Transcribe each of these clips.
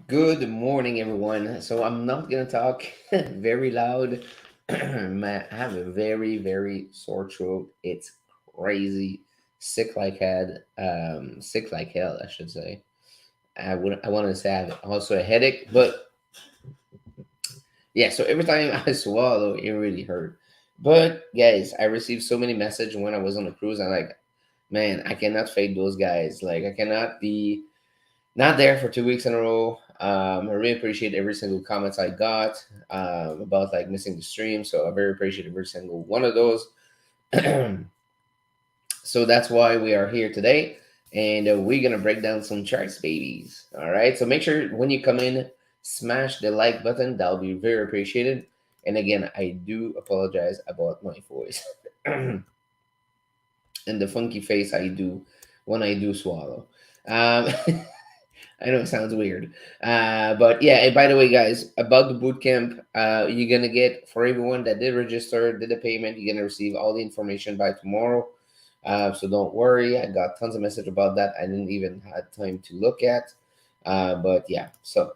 Good morning, everyone. So I'm not gonna talk very loud. Man, I have a very sore throat. It's crazy. Sick like hell, I should say. I want to say I have also a headache, but yeah. So every time I swallow, it really hurt. But guys, I received so many messages when I was on the cruise. I'm like, man, I cannot fake those guys. Like I cannot be not there for 2 weeks in a row. I really appreciate every single comments I got about like missing the stream. So I very appreciate every single one of those. So that's why we are here today, and we're gonna break down some charts, babies. All right. So make sure when you come in, smash the like button. That'll be very appreciated. And again, I do apologize about my voice and the funky face I do when I do swallow. Um, I know it sounds weird. But yeah, and by the way, guys, about the boot camp, you're gonna get for everyone that did register, did the payment, you're gonna receive all the information by tomorrow. So don't worry. I got tons of message about that. I didn't even have time to look at. But yeah, so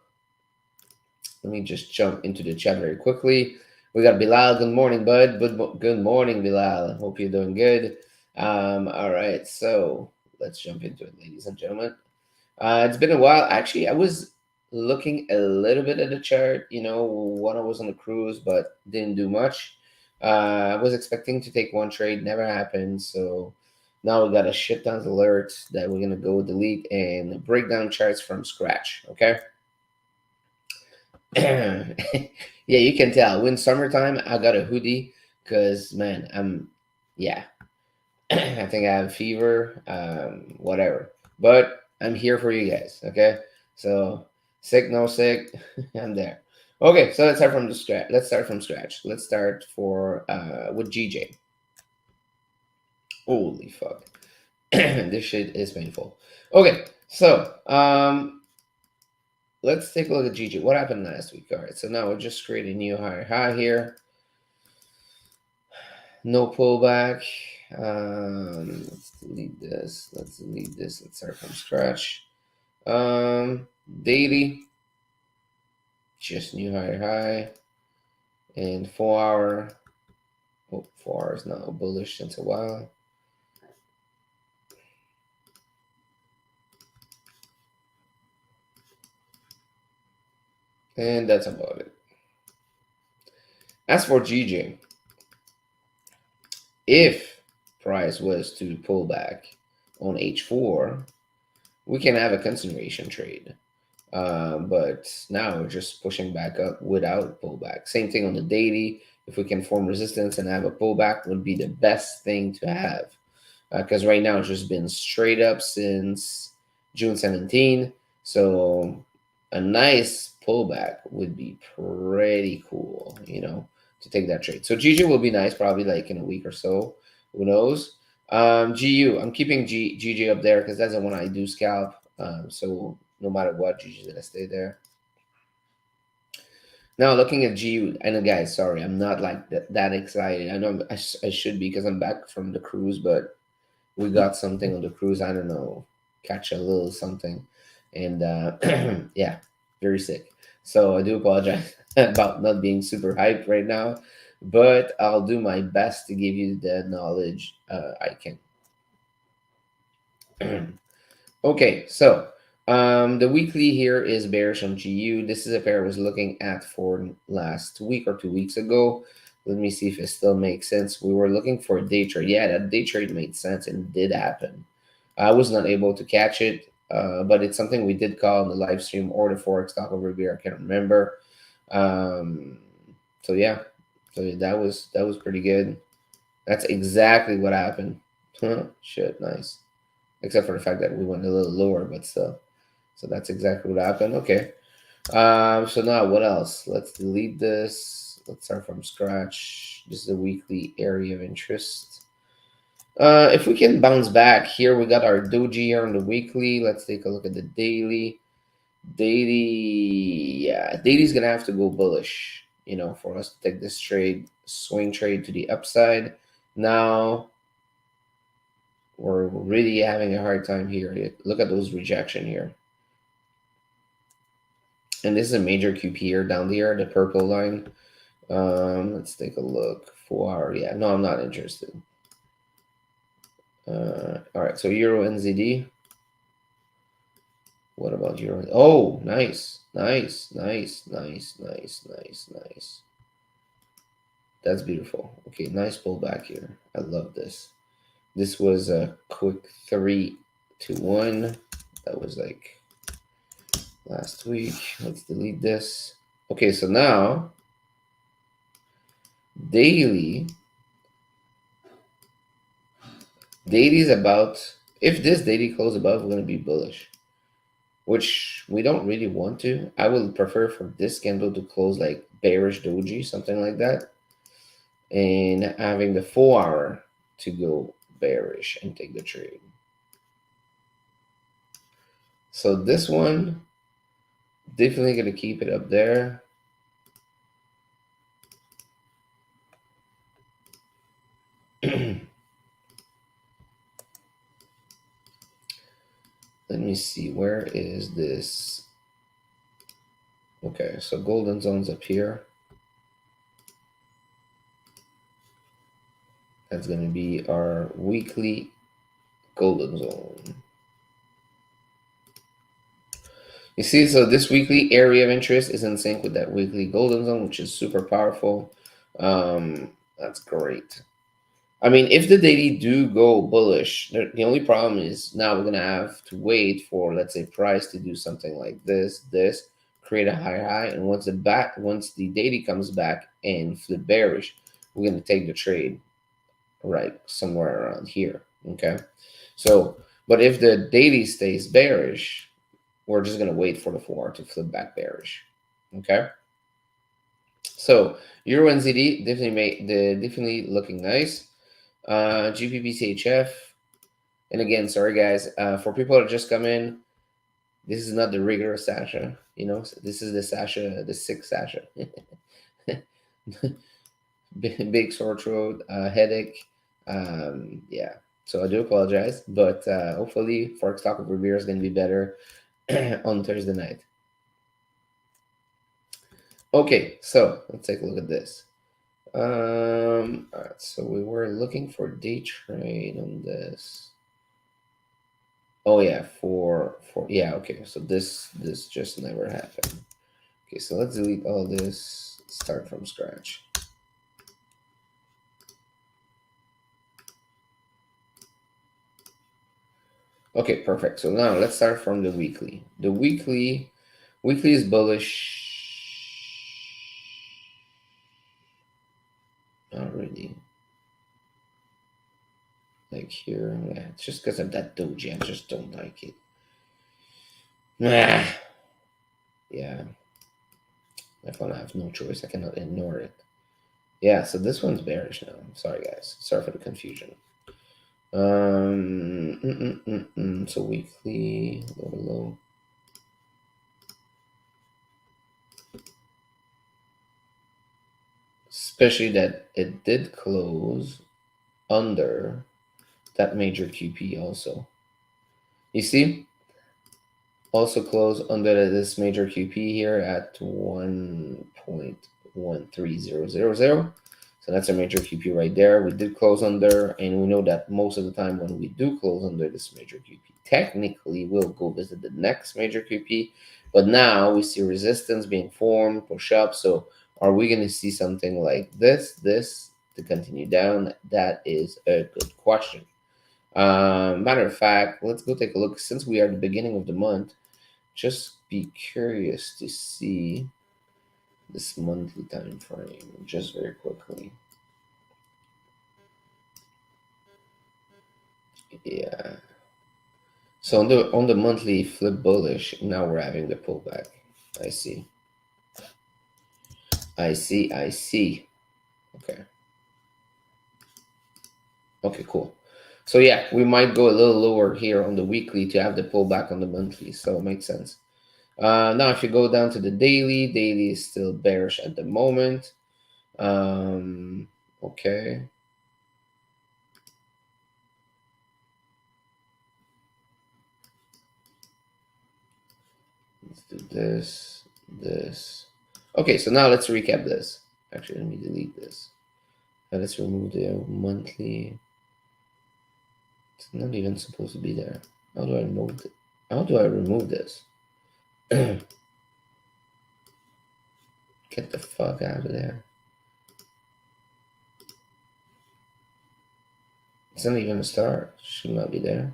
let me just jump into the chat very quickly. We got Bilal. Good morning, bud. Good morning, Bilal. Hope you're doing good. All right, so let's jump into it, ladies and gentlemen. It's been a while. Actually, I was looking a little bit at the chart, when I was on the cruise, but didn't do much. I was expecting to take one trade, never happened. So now we got a shit tons of alerts that we're gonna go delete and break down charts from scratch. Okay. Yeah, you can tell. When summertime, I got a hoodie because man, yeah, I think I have fever, whatever. But I'm here for you guys, okay? So sick, no sick, I'm there. Okay, so let's start from the scratch. Let's start from scratch. Let's start for with GJ. Holy fuck, this shit is painful. Okay, so let's take a look at GJ. What happened last week? All right, so now we'll just create a new higher high here. No pullback. Let's delete this. Let's delete this. Let's start from scratch. Daily, just new higher high, and 4 hour. Oh, 4 hours not bullish since a while. And that's about it. As for GJ, if price was to pull back on H4, we can have a continuation trade. But now we're just pushing back up without pullback. Same thing on the daily. If we can form resistance and have a pullback, would be the best thing to have. Because right now it's just been straight up since June 17. So a nice pullback would be pretty cool, to take that trade. So GG will be nice, probably like in a week or so. Who knows? GU, I'm keeping GG up there because that's the one I do scalp. So no matter what, GG's gonna stay there. Now looking at GU, I know guys, sorry, I'm not like that excited. I know I should be because I'm back from the cruise, but we got something on the cruise. I don't know, catch a little something, and yeah, very sick. So I do apologize about not being super hyped right now, but I'll do my best to give you the knowledge I can. Okay, so the weekly here is bearish on GU. This is a pair I was looking at for last week or 2 weeks ago. Let me see if it still makes sense. We were looking for a day trade. Yeah, that day trade made sense and did happen. I was not able to catch it, but it's something we did call in the live stream or the Forex talk over beer. I can't remember. Um, so yeah, so that was pretty good. That's exactly what happened. Huh, shit, nice. Except for the fact that we went a little lower, but still. So that's exactly what happened. Okay. So now what else? Let's delete this. Let's start from scratch. This is a weekly area of interest. If we can bounce back here, we got our doji here on the weekly. Let's take a look at the daily. Daily, yeah, daily's gonna have to go bullish, for us to take this trade, swing trade to the upside. Now we're really having a hard time here. Look at those rejection here. And this is a major QP here down here, the purple line. Let's take a look. 4 hour. Yeah, no, I'm not interested. All right, so Euro NZD. What about Euro? Oh, nice, nice, nice, nice, nice, nice, nice. That's beautiful. Okay, nice pullback here. I love this. This was a quick 3 to 1. That was like last week. Let's delete this. Okay, so now daily. Daily is about, if this daily close above, we're going to be bullish, which we don't really want to. I would prefer for this candle to close like bearish doji, something like that, and having the 4 hour to go bearish and take the trade. So this one, definitely going to keep it up there. Let me see, where is this? Okay, so golden zone's up here. That's going to be our weekly golden zone. You see, so this weekly area of interest is in sync with that weekly golden zone, which is super powerful. That's great. I mean, if the daily do go bullish, the only problem is now we're gonna have to wait for, let's say, price to do something like this, create a high, and once the daily comes back and flip bearish, we're gonna take the trade right somewhere around here. Okay, so but if the daily stays bearish, we're just gonna wait for the 4 to flip back bearish. Okay, so Euro NZD definitely looking nice. GBP and again, sorry guys, for people that just come in, this is not the regular Sasha. This is the Sasha, the sick Sasha. Big sore throat, headache. Yeah, so I do apologize, but hopefully Forex Talk with Revere is going to be better on Thursday night. Okay, so let's take a look at this. All right, so we were looking for day trade on this. Oh yeah, for yeah, okay. So this just never happened. Okay, so let's delete all this, start from scratch. Okay, perfect. So now let's start from the weekly. The weekly is bullish already. Like here, yeah, it's just because of that doji. I just don't like it. Nah. Yeah. If I have no choice, I cannot ignore it. Yeah, so this one's bearish now. Sorry guys. Sorry for the confusion. So weekly, low. Especially that it did close under that major QP also. You see? Also close under this major QP here at 1.13000. So that's a major QP right there. We did close under, and we know that most of the time when we do close under this major QP, technically we'll go visit the next major QP. But now we see resistance being formed, push up. So are we going to see something like this to continue down? That is a good question. Matter of fact, let's go take a look. Since we are at the beginning of the month, just be curious to see this monthly time frame just very quickly. Yeah. So on the monthly flip bullish, now we're having the pullback. I see. I see. Okay. Okay, cool. So yeah, we might go a little lower here on the weekly to have the pullback on the monthly. So it makes sense. Now, if you go down to the daily is still bearish at the moment. Okay. Let's do this. this. Okay, so now let's recap this. Actually, let me delete this. Let's remove the monthly. It's not even supposed to be there. How do I remove it? How do I remove this? Get the fuck out of there. It's not even a star. Should not be there.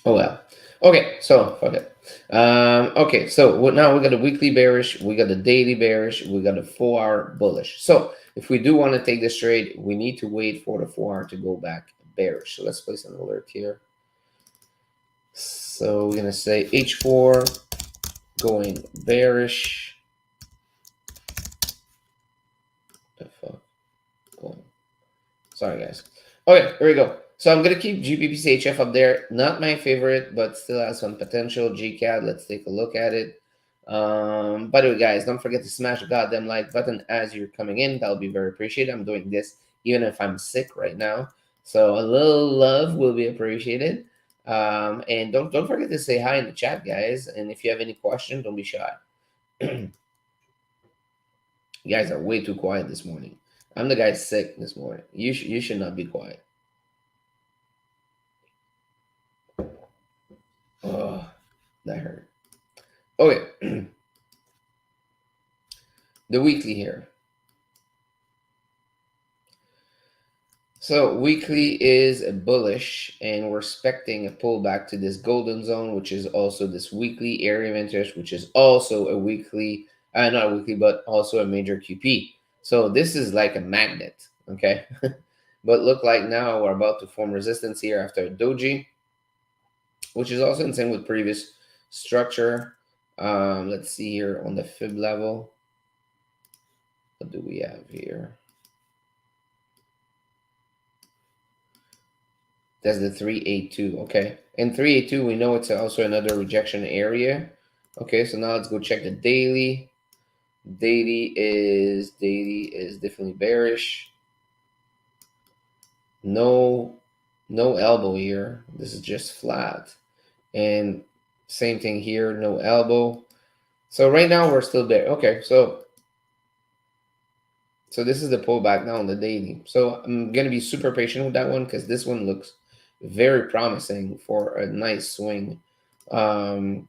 Oh well. Okay, so fuck it. Okay, so now we got a weekly bearish, we got a daily bearish, we got a 4 hour bullish. So if we do want to take this trade, we need to wait for the 4 hour to go back bearish. So let's place an alert here. So we're gonna say H4 going bearish. The fuck going. Sorry guys. Okay, here we go. So I'm gonna keep GBPCHF up there. Not my favorite, but still has some potential. GCAD, let's take a look at it. By the way, guys, don't forget to smash the goddamn like button as you're coming in. That'll be very appreciated. I'm doing this even if I'm sick right now, so a little love will be appreciated. And don't forget to say hi in the chat, guys. And if you have any questions, don't be shy. You guys are way too quiet this morning. I'm the guy sick this morning. You should not be quiet. Oh, that hurt. Okay. The weekly here. So weekly is bullish, and we're expecting a pullback to this golden zone, which is also this weekly area of interest, which is also a weekly, not a weekly, but also a major QP. So this is like a magnet, okay? But look like now we're about to form resistance here after a doji, which is also in sync with previous structure. Let's see here on the fib level. What do we have here? That's the 382. Okay. And 382, we know it's also another rejection area. Okay, so now let's go check the daily. Daily is definitely bearish. No elbow here. This is just flat. And same thing here, no elbow. So right now we're still there. Okay, so this is the pullback now on the daily. So I'm gonna be super patient with that one because this one looks very promising for a nice swing. So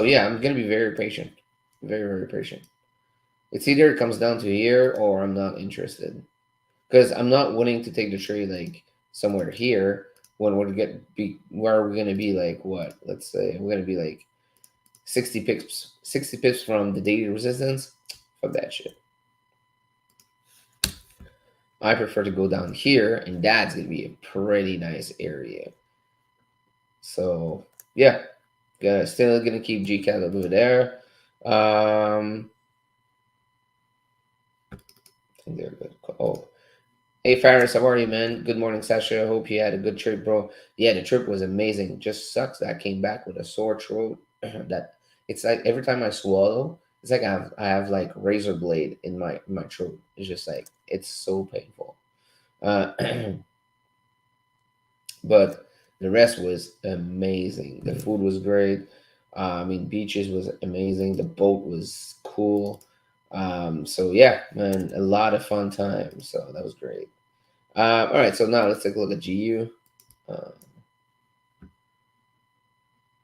yeah, I'm gonna be very patient, very patient. It's either it comes down to here or I'm not interested because I'm not willing to take the trade like somewhere here when where we're gonna be like what? Let's say we're gonna be like 60 pips from the daily resistance. Fuck that shit. I prefer to go down here, and that's gonna be a pretty nice area. So yeah, still gonna keep GCAD over there. I think they're good. Oh, hey Faris, how are you, man? Good morning, Sasha. I hope you had a good trip, bro. Yeah, the trip was amazing. Just sucks that I came back with a sore throat. That it's like every time I swallow, it's like I have like razor blade in my throat. It's just like it's so painful. But the rest was amazing. The food was great. I mean, beaches was amazing. The boat was cool. So yeah, man, a lot of fun time. So that was great. All right, so now let's take a look at GU. Uh,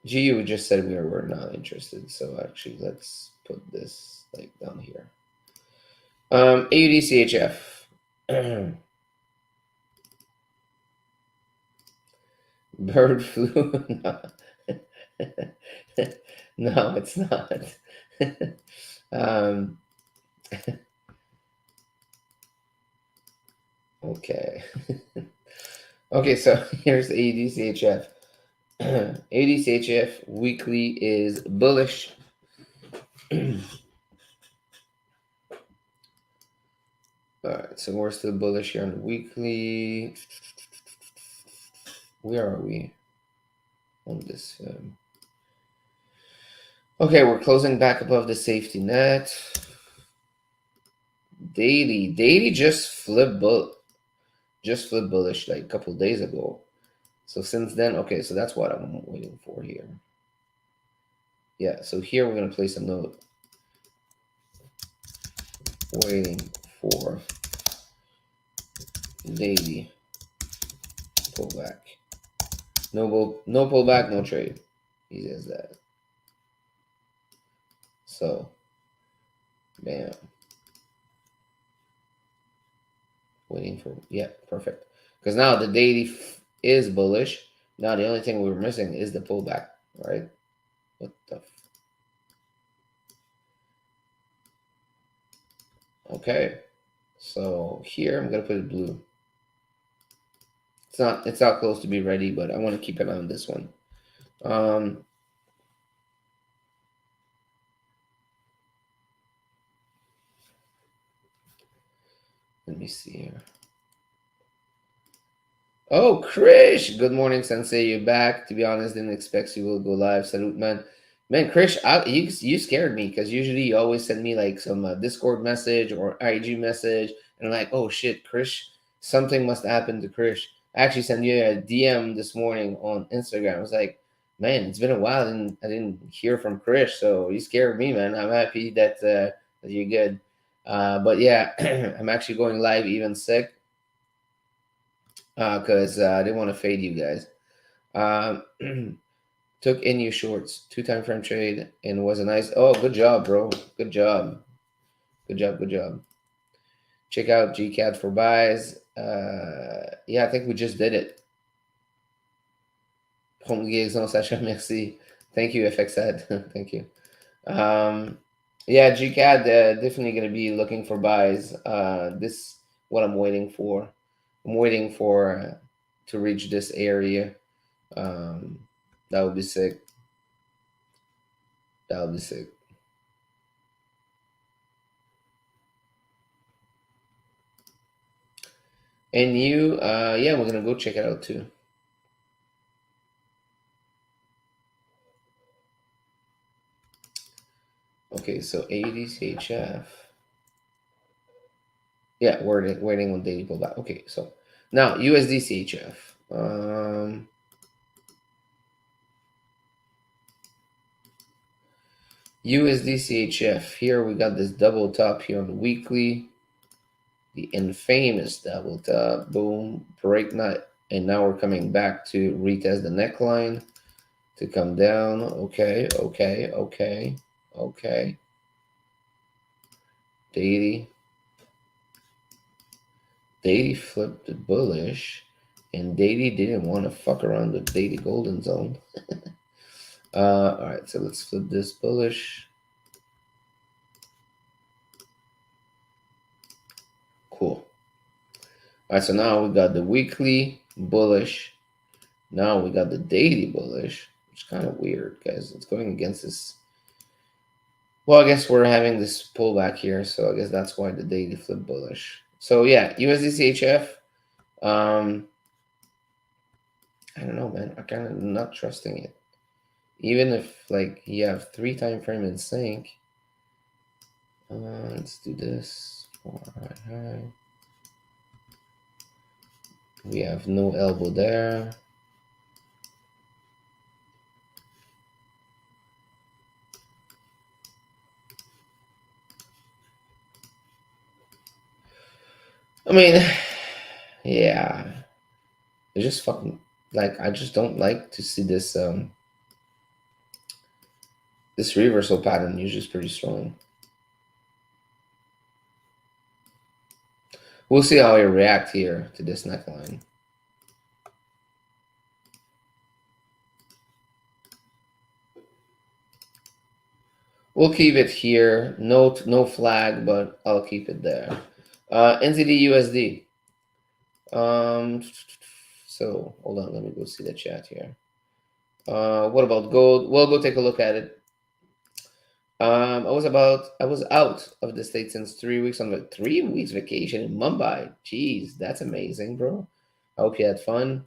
GU just said we were not interested. So actually, let's put this like down here. AUDCHF. Bird flu. No. No, it's not. um, okay. Okay, so here's the ADCHF. ADCHF weekly is bullish. All right, so we're still bullish here on the weekly. Where are we on this? Okay, we're closing back above the safety net. Daily just flipped bullish like a couple days ago. So since then, okay, so that's what I'm waiting for here. Yeah, so here we're going to place a note. Waiting for daily pullback. No pullback, no trade. Easy as that. So, bam. Waiting for, yeah, perfect. Because now the daily is bullish. Now the only thing we're missing is the pullback, right? What the? Okay. So here I'm gonna put it blue. It's not close to be ready, but I want to keep it on this one. Um, let me see here. Oh, Krish! Good morning, Sensei. You're back. To be honest, didn't expect you will go live. Salute, man. Man, Krish, you scared me because usually you always send me like some Discord message or IG message, and I'm like, oh shit, Krish, something must happen to Krish. I actually sent you a DM this morning on Instagram. I was like, man, it's been a while and I didn't hear from Krish, so you scared me, man. I'm happy that you're good. But yeah, I'm actually going live even sick because I didn't want to fade you guys. Took in your shorts, 2 time frame trade, and was a nice. Oh, good job, bro. Good job. Good job. Good job. Check out GCAD for buys. Yeah, I think we just did it. Home liaison, Sacha, merci. Thank you, FXAD. Thank you. Yeah, GCAD definitely going to be looking for buys. This what I'm waiting for. I'm waiting for to reach this area. Um, that would be sick. That would be sick. And you, yeah, we're gonna go check it out too. Okay, so ADCHF. Yeah, waiting on daily pullback. Okay, so now USDCHF. USDCHF. Here we got this double top here on the weekly. The infamous double top. Boom, break nut. And now we're coming back to retest the neckline to come down. Okay, okay, okay, okay. Daily. Daily flipped the bullish, and Daily didn't want to fuck around with Daily Golden Zone. All right, so let's flip this bullish. Cool. All right, so now we got the weekly bullish. Now we got the daily bullish, which is kind of weird, guys. It's going against this. Well, I guess we're having this pullback here, so I guess that's why the daily flip bullish. So yeah, USDCHF. I don't know, man. I kind of not trusting it. Even if like you have 3 time frame in sync. Let's do this. We have no elbow there. I mean, yeah. It's just fucking like I just don't like to see this reversal pattern usually is pretty strong. We'll see how I react here to this neckline. We'll keep it here. No flag, but I'll keep it there. NZD USD. So hold on, let me go see the chat here. What about gold? We'll go take a look at it. I was out of the state since 3 weeks on the 3 weeks vacation in Mumbai. Jeez, that's amazing, bro. I hope you had fun.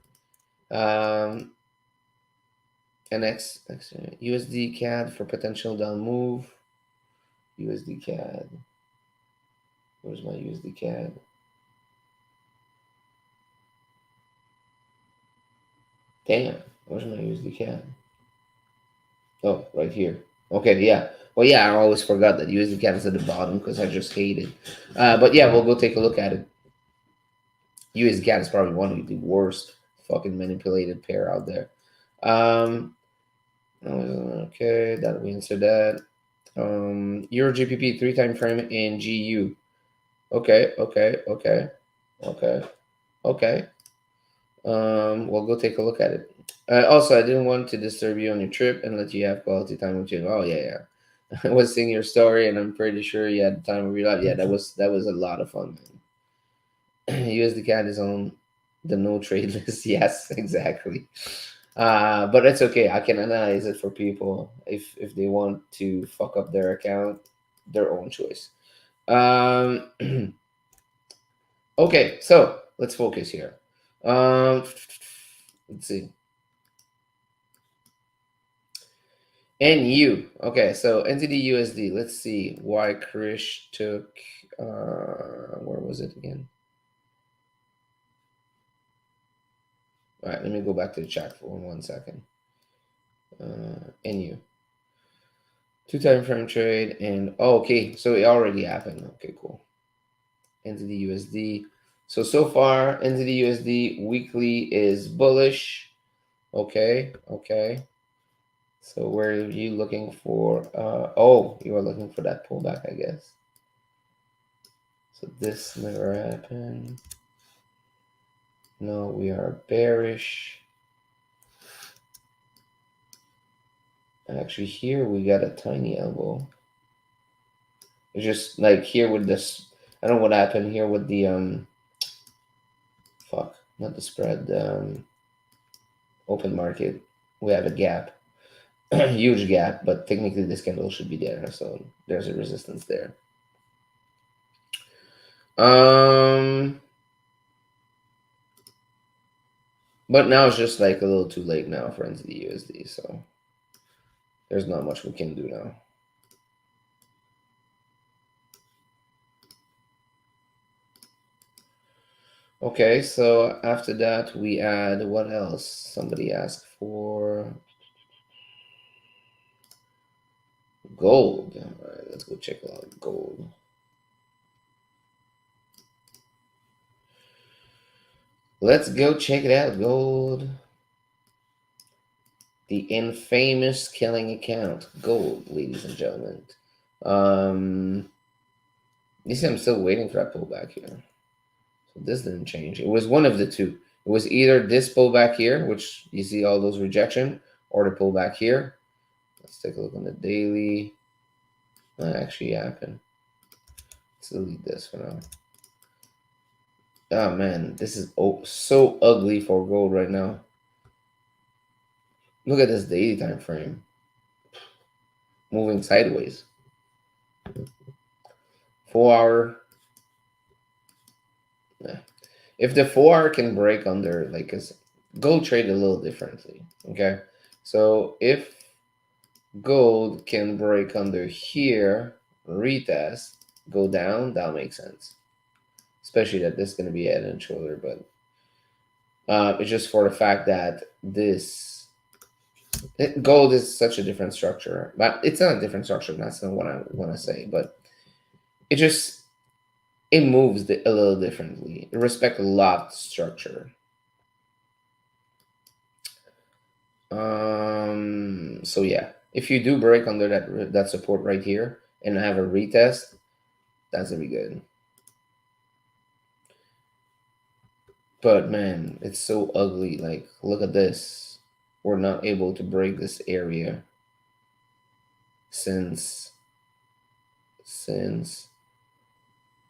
NX USD CAD for potential down move. USD CAD. Where's my USD CAD? Damn, where's my USD CAD? Oh, right here. Okay, yeah. Well, yeah, I always forgot that USD CAD is at the bottom because I just hate it. But yeah, we'll go take a look at it. USD CAD is probably one of the worst fucking manipulated pair out there. Um, okay, that we answered that. Euro GPP 3 time frame in GU. Okay, okay, okay, okay, okay. We'll go take a look at it. Also, I didn't want to disturb you on your trip and let you have quality time with you. Oh yeah, yeah. I was seeing your story, and I'm pretty sure you had the time of your life. Yeah, that was a lot of fun, man. USD CAD is on the no trade list. Yes, exactly. But it's okay. I can analyze it for people if they want to fuck up their account, their own choice. Um, okay, so let's focus here. Let's see. NU. Okay, so NZD USD. Let's see why Krish took. Where was it again? All right, let me go back to the chat for 1 second. NU. 2 time frame trade and oh, okay, so it already happened. Okay, cool. NZD USD. So far, NZD USD weekly is bullish. Okay, okay. So where are you looking for? Oh, you are looking for that pullback, I guess. So this never happened. No, we are bearish. Actually, here we got a tiny elbow. It's just like here with this. I don't know what happened here with the fuck, not the spread. Open market. We have a gap, huge gap, but technically this candle should be there. So there's a resistance there. But now it's just like a little too late now for NZD USD. So there's not much we can do now. Okay, so after that we add what else? Somebody asked for gold. All right, let's go check out gold. Let's go check it out, gold. The infamous killing account, gold, ladies and gentlemen. You see, I'm still waiting for that pullback here. So this didn't change. It was one of the two. It was either this pullback here, which you see all those rejection, or the pullback here. Let's take a look on the daily. That actually happened. Let's delete this for now. Oh man, this is so ugly for gold right now. Look at this daily time frame. Moving sideways. 4 hour. Yeah. If the 4 hour can break under, like, cause gold trade a little differently. Okay. So if gold can break under here, retest, go down, that'll make sense. Especially that this is going to be head and shoulder, but it's just for the fact that gold is such a different structure. But it's not a different structure. That's not what I want to say. But it moves a little differently. It respects a lot structure. So yeah, if you do break under that support right here and have a retest, that's gonna be good. But man, it's so ugly. Like, look at this. We're not able to break this area since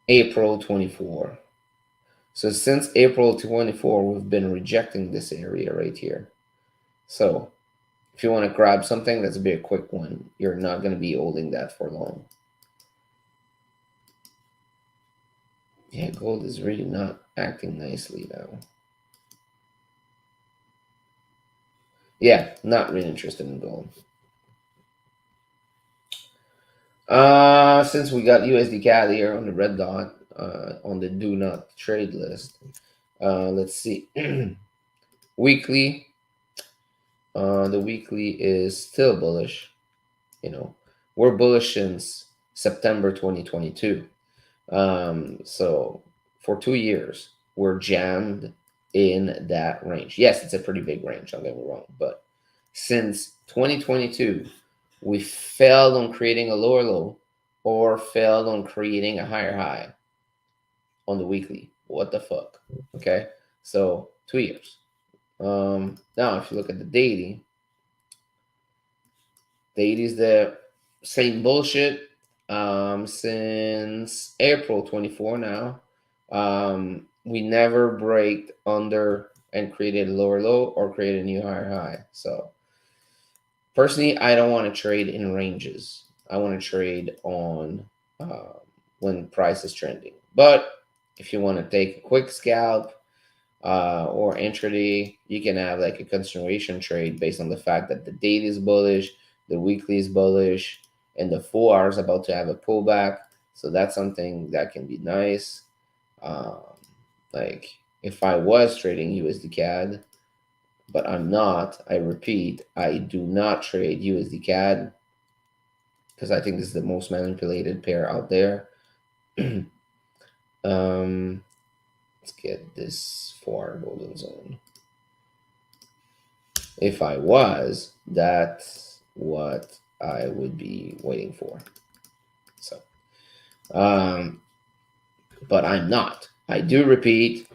April 24. So since April 24, we've been rejecting this area right here. So if you want to grab something, that's a be a quick one. You're not going to be holding that for long. Yeah, gold is really not acting nicely now. Yeah, not really interested in gold. Since we got USD CAD here on the red dot, on the do not trade list, let's see. Weekly, The weekly is still bullish. You know, we're bullish since September 2022. So for 2 years, we're jammed in that range. Yes, it's a pretty big range, don't get me wrong, but since 2022, we failed on creating a lower low or failed on creating a higher high on the weekly. What the fuck? Okay, so 2 years. Now if you look at the daily, is the same bullshit since April 24 now. We never break under and created a lower low or create a new higher high. So personally, I don't want to trade in ranges. I want to trade on when price is trending. But if you want to take a quick scalp or intraday, you can have like a continuation trade based on the fact that the daily is bullish, the weekly is bullish, and the 4 hour is about to have a pullback. So that's something that can be nice. Um, like if I was trading USD CAD, but I'm not. I repeat, I do not trade USD CAD because I think this is the most manipulated pair out there. Let's get this 4 golden zone. If I was, that's what I would be waiting for. So, but I'm not. I do repeat.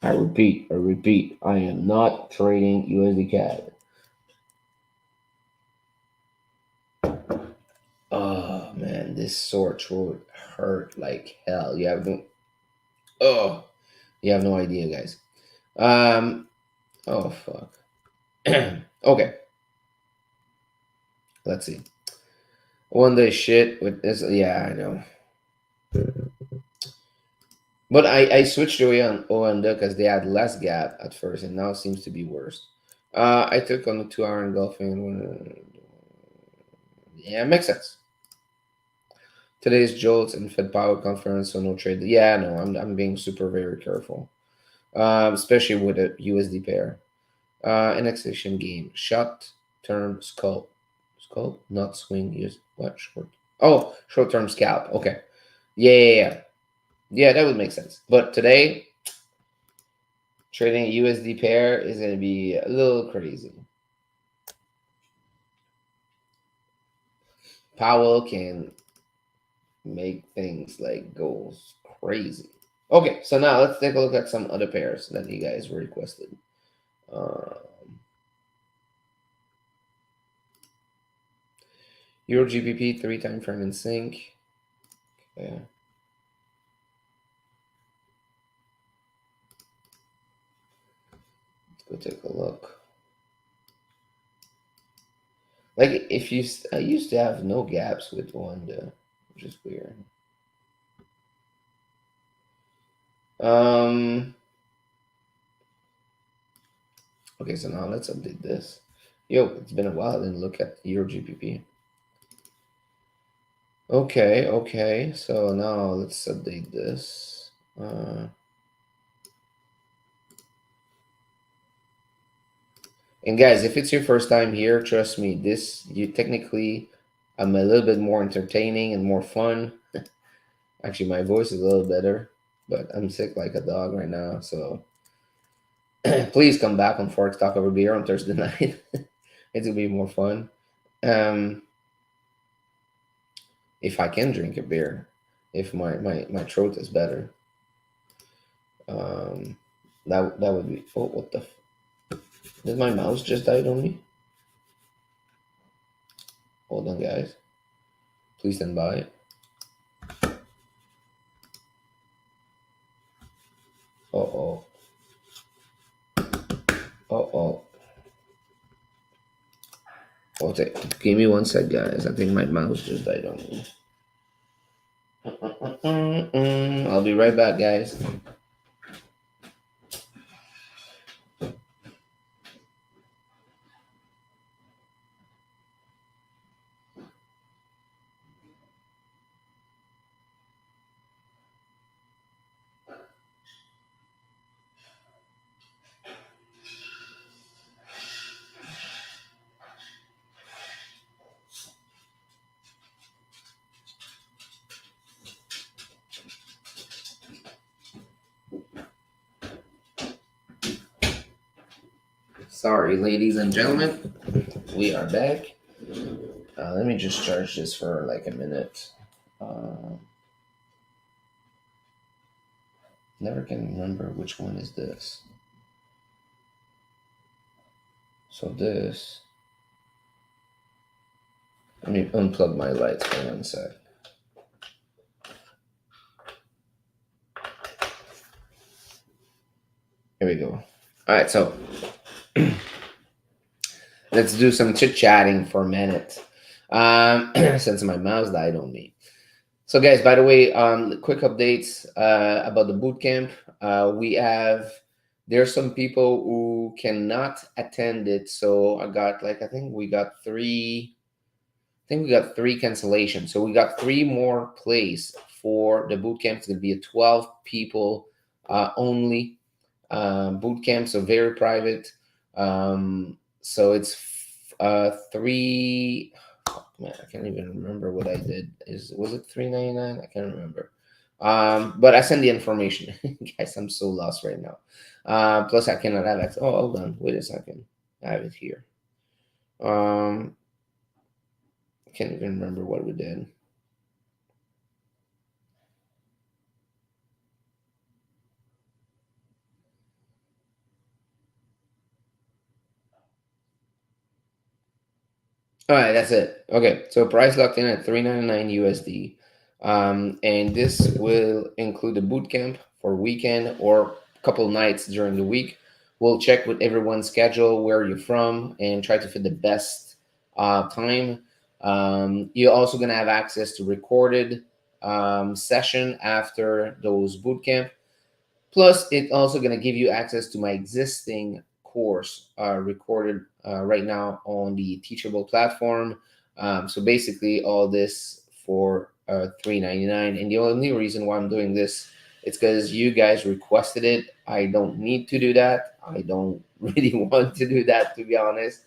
I repeat. I am not trading USD CAD. Oh man, this sore throat hurt like hell. Oh, you have no idea, guys. Oh fuck. Okay, let's see. One day shit with this. Yeah, I know. But I switched away on OMD because they had less gap at first, and now it seems to be worse. I took on the 2 hour engulfing. Yeah, makes sense. Today's jolts and Fed Power conference, so no trade. Yeah, no, I'm being super very careful, especially with a USD pair. Annexation game. Short term scalp, not swing. Use what short? Oh, short term scalp. Okay. Yeah. That would make sense. But today, trading a USD pair is going to be a little crazy. Powell can make things like go crazy. Okay, so now let's take a look at some other pairs that you guys requested. Um, Euro GBP 3 time frame in sync. Okay. Let's go take a look. Like if you, I used to have no gaps with Wanda, which is weird. Um. Okay, so now let's update this. Yo, it's been a while. I didn't look at Euro GBP. Okay. So now let's update this. And guys, if it's your first time here, trust me, this you technically I'm a little bit more entertaining and more fun. Actually, my voice is a little better, but I'm sick like a dog right now. So please come back on Forex Talk Over Beer on Thursday night. It's gonna be more fun. Um, if I can drink a beer, if my throat is better, um, that would be. Oh, what the? Did my mouse just died on me? Hold on, guys. Please stand by. Oh. Oh. Okay, give me one sec, guys. I think my mouse just died on me. I'll be right back, guys. Sorry, ladies and gentlemen, we are back. Let me just charge this for like a minute. Uh, Never can remember which one is this. So this. Let me unplug my lights for 1 sec. Here we go. All right, so let's do some chit chatting for a minute. Since my mouse died on me. So, guys, by the way, quick updates about the boot camp. We have There's some people who cannot attend it. So I think we got three. I think we got three cancellations. So we got three more plays for the boot camp. It's gonna be a 12 people only boot camp, so very private. So it's three. Oh, man, I can't even remember what I did. Was it 399? I can't remember. But I send the information, guys. I'm so lost right now. Plus, I cannot have access. Oh, hold on. Wait a second. I have it here. I can't even remember what we did. All right, that's it. Okay, so price locked in at 399 USD. And this will include a boot camp for weekend or couple nights during the week. We'll check with everyone's schedule, where you're from, and try to fit the best time. You're also gonna have access to recorded session after those boot camp. Plus, it's also going to give you access to my existing course recorded right now on the Teachable platform. So basically, all this for $3.99. And the only reason why I'm doing this is because you guys requested it. I don't need to do that. I don't really want to do that, to be honest.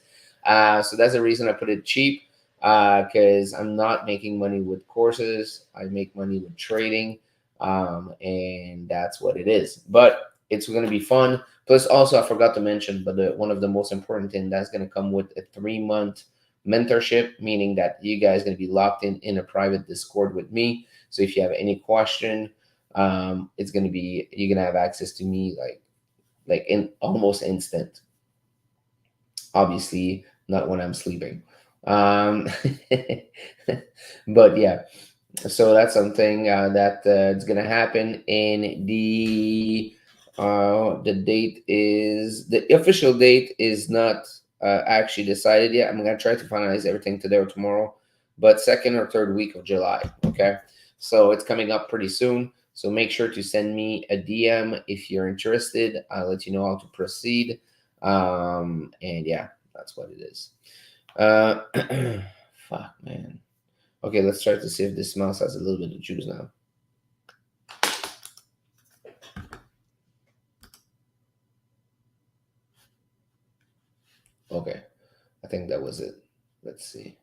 So that's the reason I put it cheap, because I'm not making money with courses. I make money with trading, and that's what it is. But it's going to be fun. Plus, also, I forgot to mention, but one of the most important thing that's going to come with a 3 month mentorship, meaning that you guys going to be locked in a private Discord with me. So if you have any question, it's going to be you're going to have access to me like in almost instant. Obviously, not when I'm sleeping. Um, but yeah, so that's something that it's gonna happen. And the date is the official date is not actually decided yet. I'm gonna try to finalize everything today or tomorrow, but second or third week of July. Okay, so it's coming up pretty soon. So make sure to send me a DM if you're interested. I'll let you know how to proceed. And yeah, that's what it is. uh Fuck, man. Okay, let's try to see if this mouse has a little bit of juice now. Okay, I think that was it. Let's see.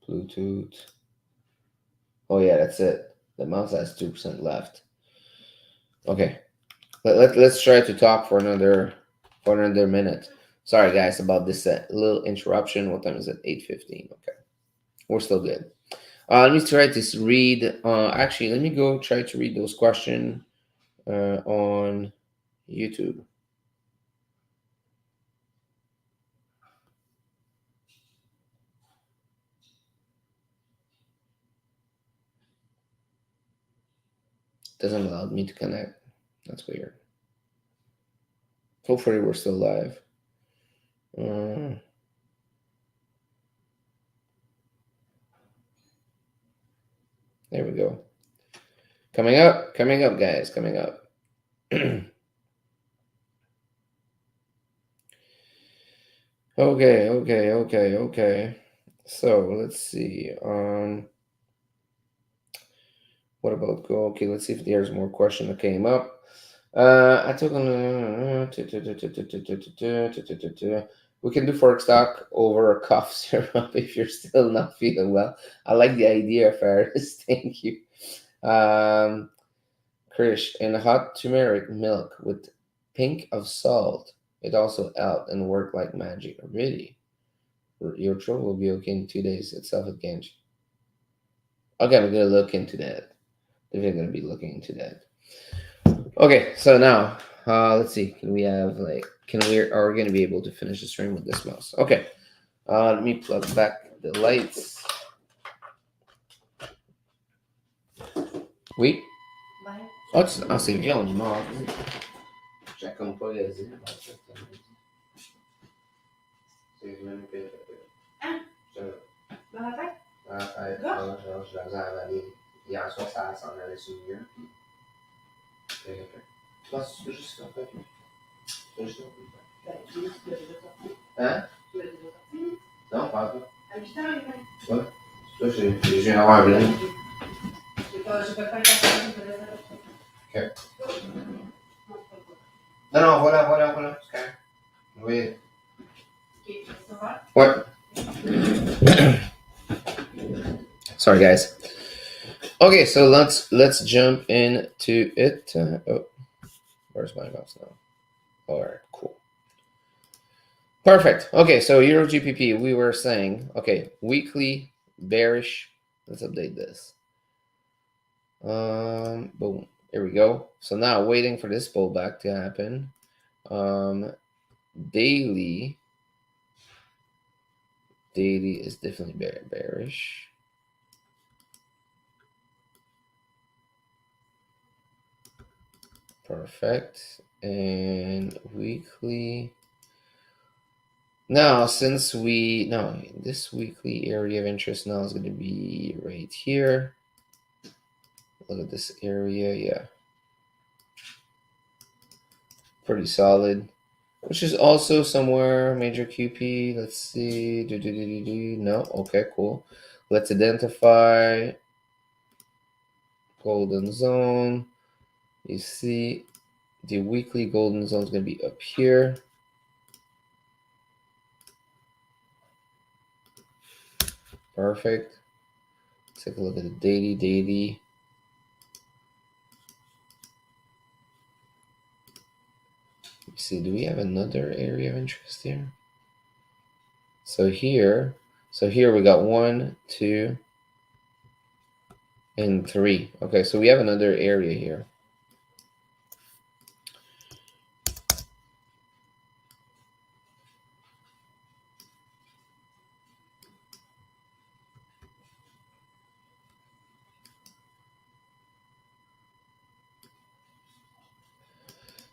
Bluetooth. Oh yeah, that's it. The mouse has 2% left. Okay, let's try to talk for another minute. Sorry guys about this little interruption. What time is it? 8:15. Okay, we're still good. Let me try to read. Actually, let me go try to read those questions on YouTube. Doesn't allow me to connect. That's weird. Hopefully, we're still live. Uh, there we go. Coming up, guys, coming up. Okay. So let's see. What about go? Okay, let's see if there's more question that came up. I took on. We can do Forex talk over a cough syrup if you're still not feeling well. I like the idea, Ferris. Thank you. Krish, and hot turmeric milk with pink of salt. It also out and worked like magic. Really, your throat will be okay in 2 days. It's self again. Okay, I'm gonna look into that. They're gonna be looking into that. Okay, so now let's see. Can we have like can we are we gonna be able to finish the stream with this mouse? Okay. Let me plug back the lights. Oui. Ah, ah, c'est bien, on y mort. Já acompanho as imagens. Hier soir, ça s'en allait sur le mur. Je pense que tu peux juste faire ça. Tu peux juste faire ça. Hein? Non, pas encore. Ouais. Ça, je viens d'avoir un blanc. Ok. Non, non, voilà. Oui. Ouais. Sorry, guys. Okay, so let's jump into it. Oh, where's my mouse now? All right, cool. Perfect. Okay, so Euro GPP, we were saying, okay, weekly bearish. Let's update this. Boom. Here we go. So now waiting for this pullback to happen. Daily is definitely bearish. Perfect. And weekly. Now, since this weekly area of interest now is going to be right here. Look at this area, yeah. Pretty solid. Which is also somewhere major QP. Let's see. No, okay, cool. Let's identify golden zone. You see the weekly golden zone is going to be up here. Perfect. Let's take a look at the daily. Let's see, do we have another area of interest here? So here we got 1, 2, and 3. Okay, so we have another area here.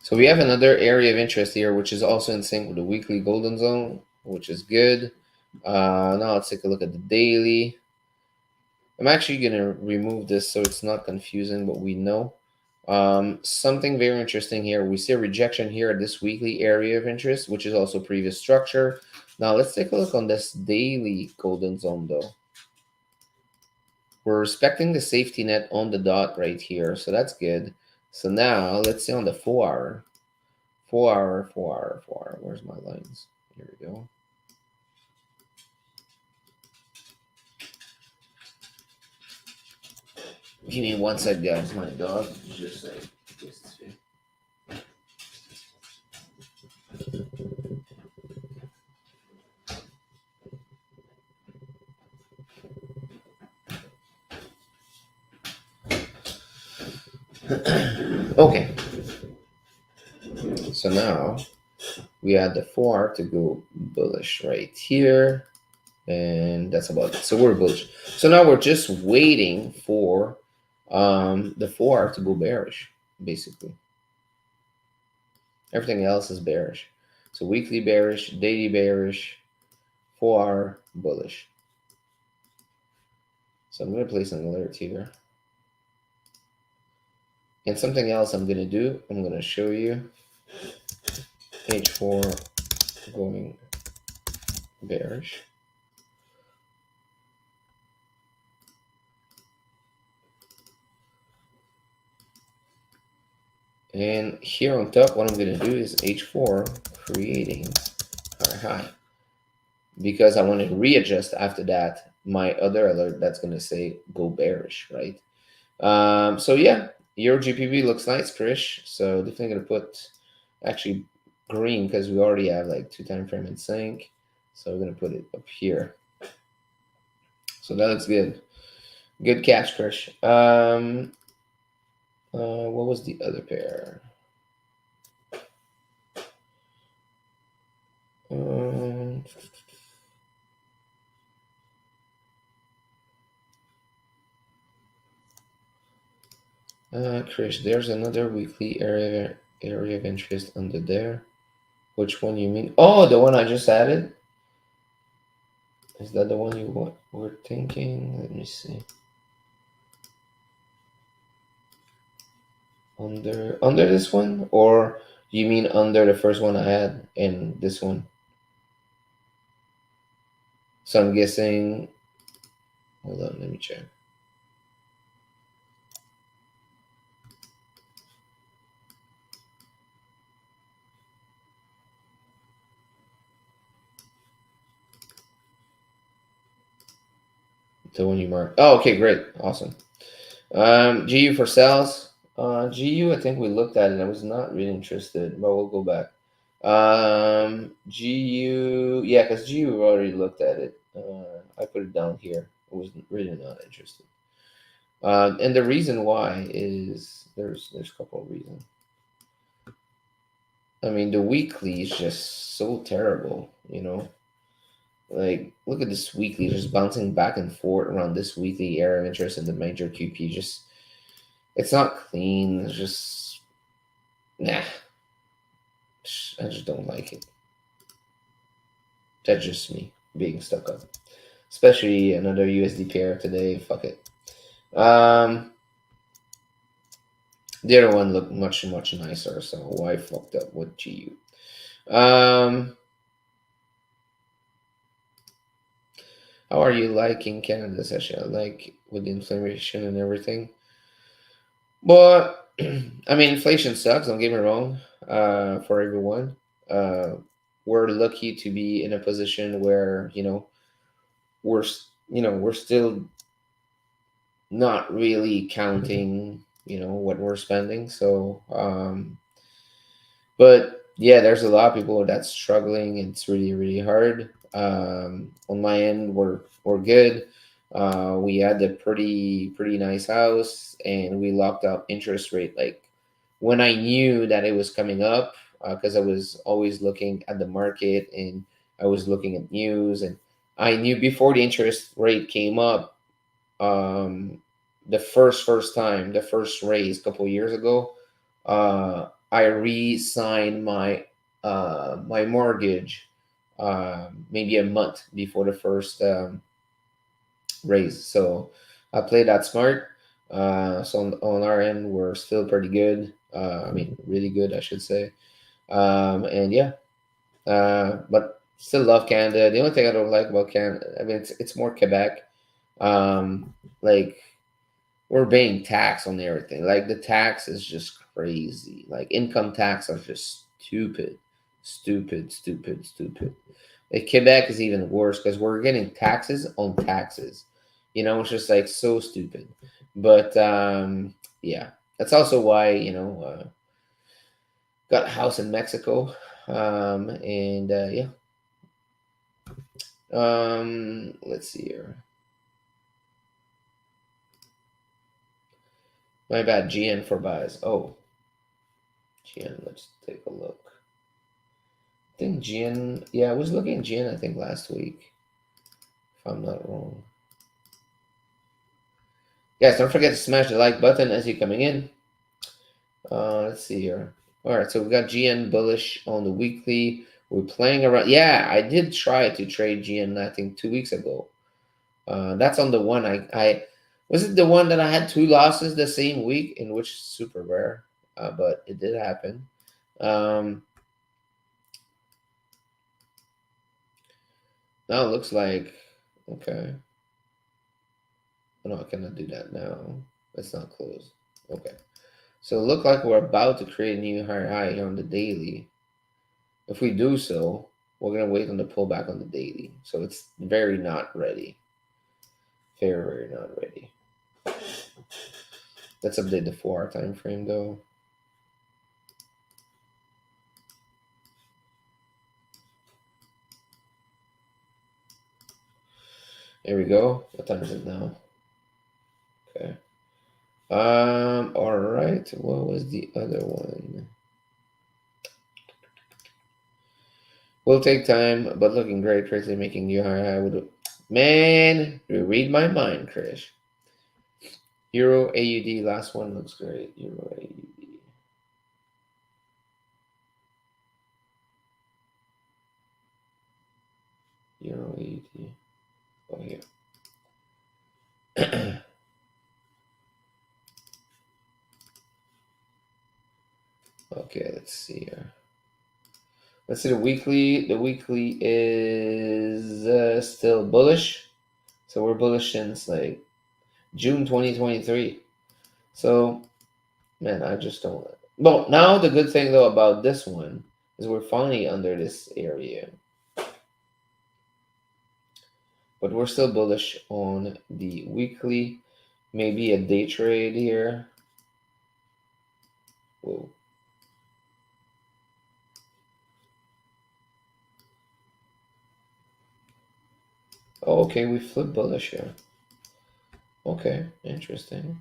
So we have another area of interest here, which is also in sync with the weekly golden zone, which is good. Now let's take a look at the daily. I'm actually going to remove this so it's not confusing what we know. Something very interesting here. We see a rejection here at this weekly area of interest, which is also previous structure. Now let's take a look on this daily golden zone though. We're respecting the safety net on the dot right here, so that's good. So now let's see on the 4 hour. 4 hour. Where's my lines? Here we go. Give me 1 sec, guys. My dog just like this. Okay. So now we add the 4 to go bullish right here. And that's about it. So we're bullish. So now we're just waiting for the 4 to go bearish, basically. Everything else is bearish. So weekly bearish, daily bearish, 4 bullish. So I'm going to place an alert here. And something else I'm going to do, I'm going to show you H4 going bearish. And here on top, what I'm going to do is H4 creating our high. Because I want to readjust after that my other alert that's going to say go bearish, right? So yeah, Euro GPP looks nice, Krish. So definitely going to put, actually green because we already have like two time frame in sync. So we're gonna put it up here. So that looks good. Good catch, Krish. What was the other pair? Um, Krish, there's another weekly area of interest under there. Which one you mean? Oh, the one I just added. Is that the one you were thinking? Let me see. Under this one, or you mean under the first one I had and this one? So I'm guessing. Hold on, let me check. The one you marked. Oh, okay, great, awesome. GU for sales. GU, I think we looked at it. I was not really interested, but we'll go back. GU, yeah, because GU we already looked at it. I put it down here. I was really not interested. And the reason why is there's a couple of reasons. I mean, the weekly is just so terrible, you know. Like, look at this weekly, just bouncing back and forth around this weekly area of interest in the major QP. Just, it's not clean. It's just, nah. I just don't like it. That's just me being stuck up. Especially another USD pair today. Fuck it. Um, the other one looked much nicer, so why fucked up with GU? How are you liking Canada session? Like with the inflation and everything. But I mean, inflation sucks. Don't get me wrong. For everyone, uh, we're lucky to be in a position where we're still not really counting what we're spending. So, but yeah, there's a lot of people that's struggling. It's really hard. On my end, we're good. We had a pretty nice house, and we locked up interest rate like when I knew that it was coming up, because I was always looking at the market and I was looking at news, and I knew before the interest rate came up, um, the first time, the first raise a couple of years ago, I re-signed my mortgage maybe a month before the first raise. So I played that smart. So on our end, we're still pretty good. I mean, really good, I should say. And yeah, but still love Canada. The only thing I don't like about Canada, I mean, it's more Quebec. Like we're paying tax on everything. Like the tax is just crazy. Like income tax are just stupid. Like Quebec is even worse because we're getting taxes on taxes. It's just like so stupid. But yeah, that's also why got a house in Mexico. And yeah. Let's see here. My bad. GN for buys. Oh, GN. Let's take a look. I think GN. Yeah, I was looking at GN. I think last week, if I'm not wrong. Guys, don't forget to smash the like button as you're coming in. Let's see here. All right, so we got GN bullish on the weekly. We're playing around. Yeah, I did try to trade GN. I think 2 weeks ago. That's on the one I was it the one that I had two losses the same week, in which is super rare, but it did happen. Um, Now it looks like okay. Oh, no, I cannot do that now. Let's not close. Okay. So it look like we're about to create a new higher high here on the daily. If we do so, we're gonna wait on the pullback on the daily. So it's very not ready. Very not ready. Let's update the 4 hour time frame though. Here we go. What time is it now? Okay. All right. What was the other one? Will take time, but looking great. Crazy making you high. I would. Man, you read my mind, Krish. Euro AUD. Last one looks great. Euro AUD. Euro AUD. Oh, here. Okay, let's see here. Let's see the weekly. The weekly is still bullish. So we're bullish since like June 2023. So, man, I just don't. Well, now the good thing though about this one is we're finally under this area, but we're still bullish on the weekly. Maybe a day trade here. Whoa. Oh, okay, we flip bullish here. Okay, interesting.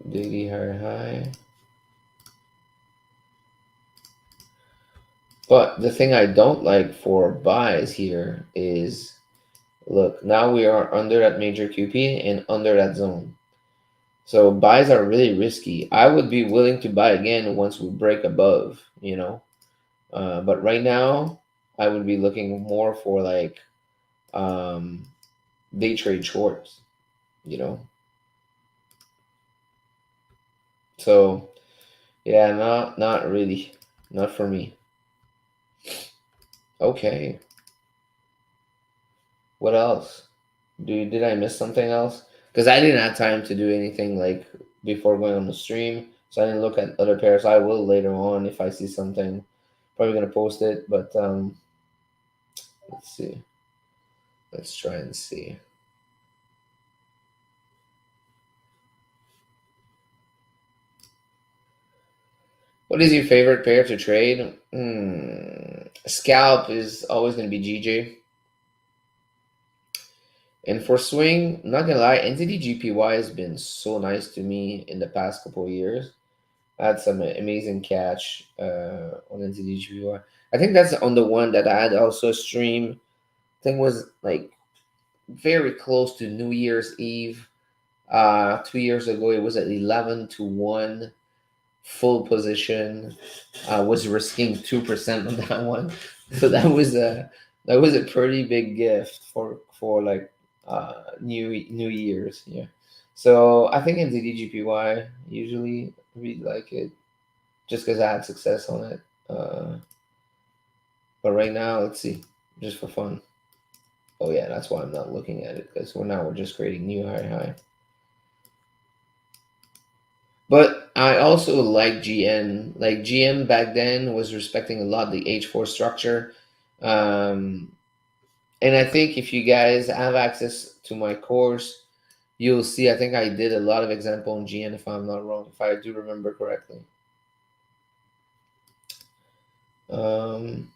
Daily higher high. But the thing I don't like for buys here is, look, now we are under that major QP and under that zone. So buys are really risky. I would be willing to buy again once we break above, you know. But right now, I would be looking more for like um, day trade shorts, you know. So yeah, not really, not for me. Okay, what else? Did I miss something else? Because I didn't have time to do anything like before going on the stream, so I didn't look at other pairs. I will later on if I see something. Probably gonna post it, but let's see. Let's try and see. What is your favorite pair to trade? Scalp is always gonna be GJ, and for swing, not gonna lie, NZD GPY has been so nice to me in the past couple of years. I had some amazing catch on NZDGPY. I think that's on the one that I had also stream. I think was like very close to New Year's Eve. 2 years ago, it was at 11-1 full position. Was risking 2% on that one, so that was a pretty big gift for like New Year's. Yeah. So I think NZDGPY usually really like it just because I had success on it. But right now, let's see, just for fun. Oh yeah, that's why I'm not looking at it because we're just creating new high. But I also like GM. Like GM back then was respecting a lot the H4 structure. Um, and I think if you guys have access to my course, you'll see. I think I did a lot of example on GN if I'm not wrong, if I do remember correctly. Um,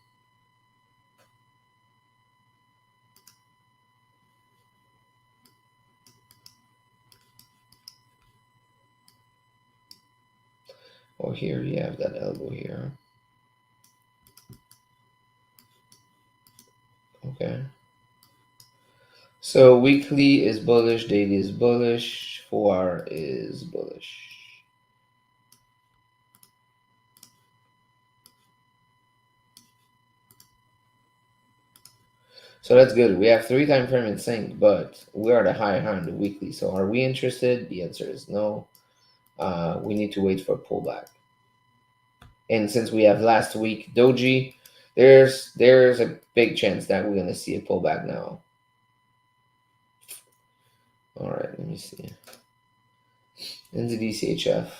oh, here you have that elbow here. Okay. So weekly is bullish, daily is bullish, 4 hour is bullish. So that's good. We have 3 time frame in sync, but we are the high on the weekly. So are we interested? The answer is no. We need to wait for a pullback. And since we have last week doji, there's a big chance that we're gonna see a pullback now. All right, let me see. NZDCHF.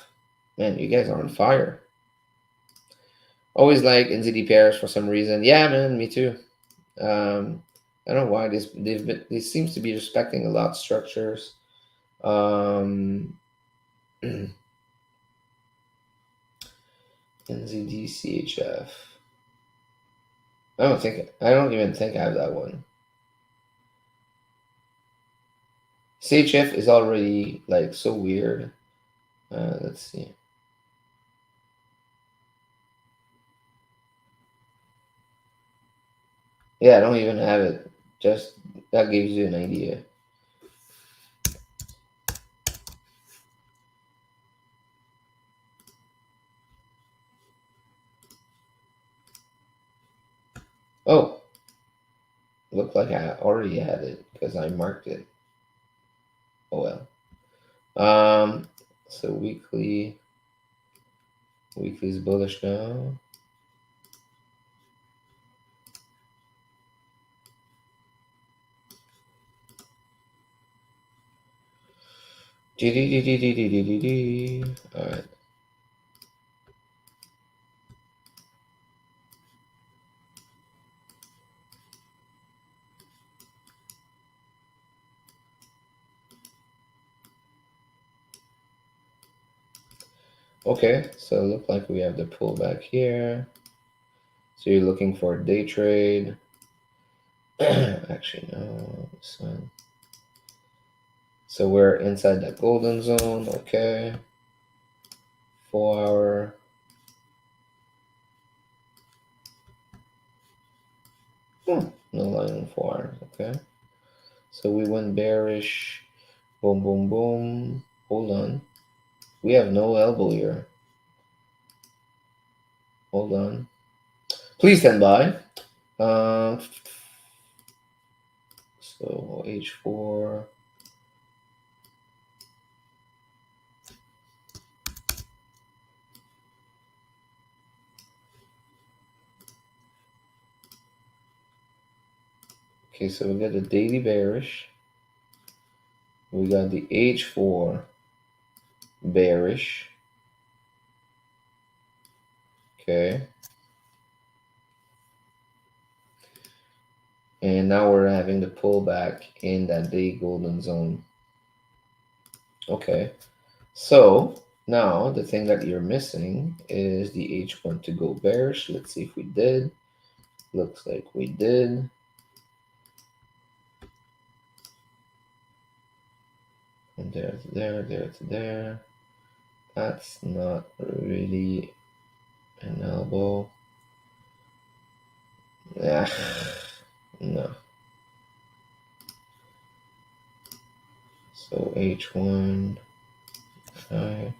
Man, you guys are on fire. Always like NZD pairs for some reason. Yeah, man, me too. I don't know why they seems to be respecting a lot of structures. NZDCHF. I don't even think I have that one. CHF is already like so weird. Let's see. Yeah, I don't even have it. Just that gives you an idea. Oh, looked like I already had it because I marked it. Oh well. So weekly is bullish now. All right. Okay, so it look like we have the pullback here. So you're looking for a day trade. Actually, no. So we're inside that golden zone. Okay. 4 hour. No line on 4 hours. Okay. So we went bearish. Boom, boom, boom. Hold on. We have no elbow here. Hold on. Please stand by. Uh, so H4. Okay, so we got the daily bearish. We got the H4 bearish. Okay. And now we're having the pullback in that day golden zone. Okay. So now the thing that you're missing is the H1 to go bearish. Let's see if we did. Looks like we did. And there to there, there to there. That's not really an elbow. Yeah. No. So H1. Okay.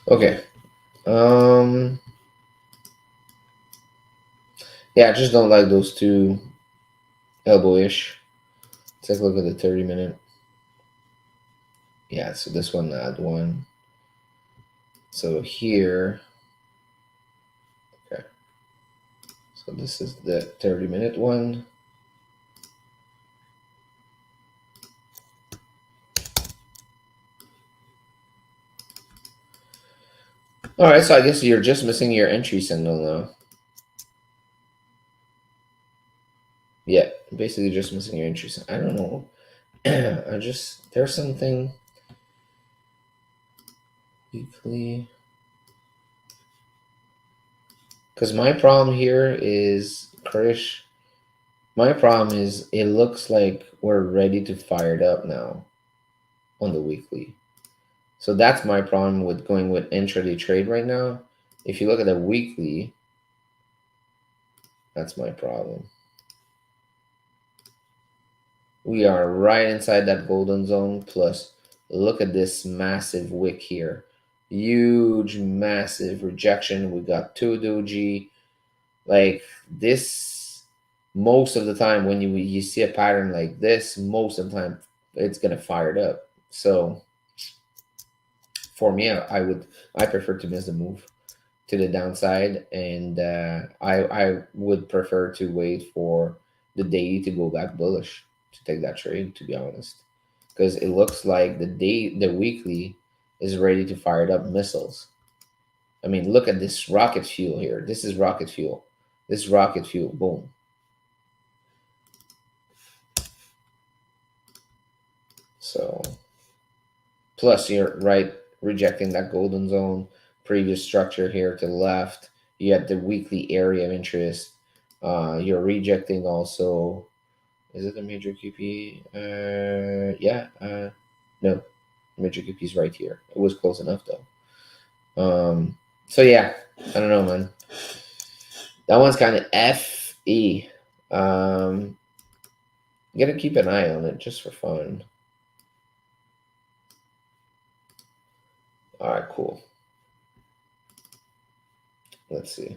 Okay. Um. Yeah, I just don't like those two elbowish. Let's take a look at the 30-minute. Yeah, so this one add one. So here, okay. So this is the 30-minute one. All right, so I guess you're just missing your entry signal now. Yeah, basically just missing your entry signal. I don't know. There's something weekly. Because my problem here is, Krish, my problem is it looks like we're ready to fire it up now on the weekly. So that's my problem with going with intraday trade right now. If you look at the weekly, that's my problem. We are right inside that golden zone. Plus, look at this massive wick here. Huge, massive rejection. We got two doji. Like this, most of the time when you see a pattern like this, most of the time it's gonna fire it up. So for me, I prefer to miss the move to the downside, and I would prefer to wait for the day to go back bullish to take that trade. To be honest, because it looks like the weekly is ready to fire it up missiles. I mean, look at this rocket fuel here. This is rocket fuel. This rocket fuel. Boom. So plus you're right. rejecting that golden zone, previous structure here to the left. You have the weekly area of interest. You're rejecting also. Is it a major QP? Yeah. No, major QP is right here. It was close enough though. So yeah, I don't know, man. That one's kind of FE. You gotta keep an eye on it just for fun. All right, cool. Let's see.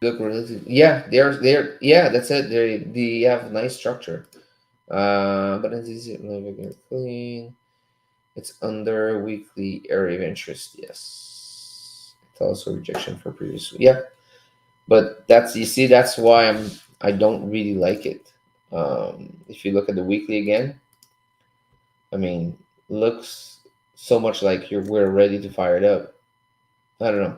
Look, yeah, they're yeah, that's it. They have nice structure. But it's easy, very clean. It's under weekly area of interest. Yes, it's also rejection for previous. Yeah, but that's you see that's why I don't really like it. If you look at the weekly again, I mean, looks so much like we're ready to fire it up. I don't know.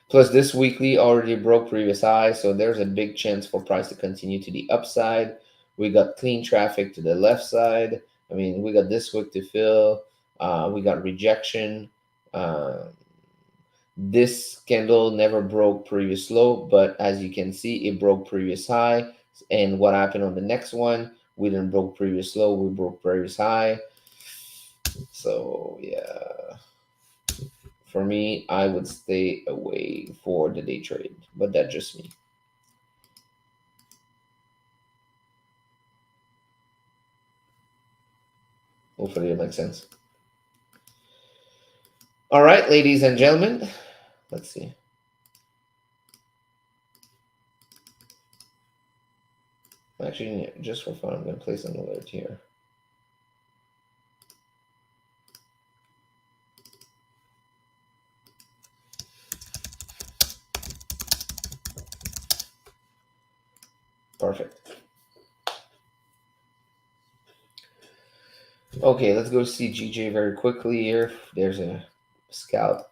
Plus, this weekly already broke previous high, so there's a big chance for price to continue to the upside. We got clean traffic to the left side. I mean, we got this wick to fill. We got rejection. Uh, this candle never broke previous low, but as you can see, it broke previous high. And what happened on the next one? We didn't broke previous low. We broke previous high. So yeah. For me, I would stay away for the day trade, but that's just me. Hopefully it makes sense. All right, ladies and gentlemen, let's see. Actually, just for fun, I'm going to place an alert here. Perfect. Okay, let's go see GJ very quickly here. There's a scalp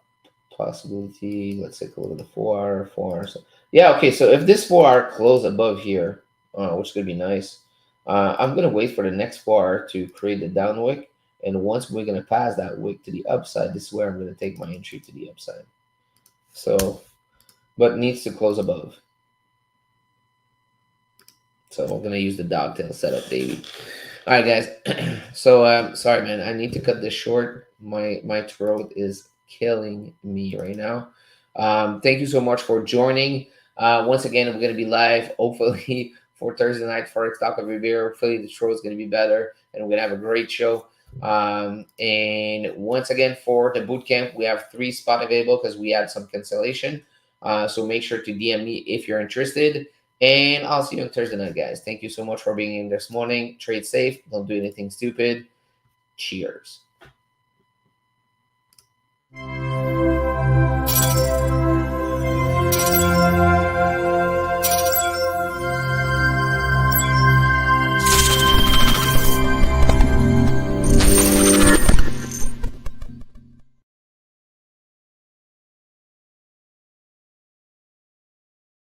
possibility. Let's take a look at the 4 hour, 4 hours. Yeah, okay, so if this 4 hour close above here, which is going to be nice, I'm going to wait for the next 4 hour to create the down wick. And once we're going to pass that wick to the upside, this is where I'm going to take my entry to the upside. So, but needs to close above. So I'm going to use the dogtail setup, baby. All right, guys. So sorry, man. I need to cut this short. My throat is killing me right now. Thank you so much for joining. Once again, I'm gonna be live. Hopefully for Thursday night Forex Talk of Revere. Hopefully the show is gonna be better, and we're gonna have a great show. And once again for the boot camp, we have 3 spots available because we had some cancellation. So make sure to DM me if you're interested. And I'll see you on Thursday night, guys. Thank you so much for being in this morning. Trade safe. Don't do anything stupid. Cheers.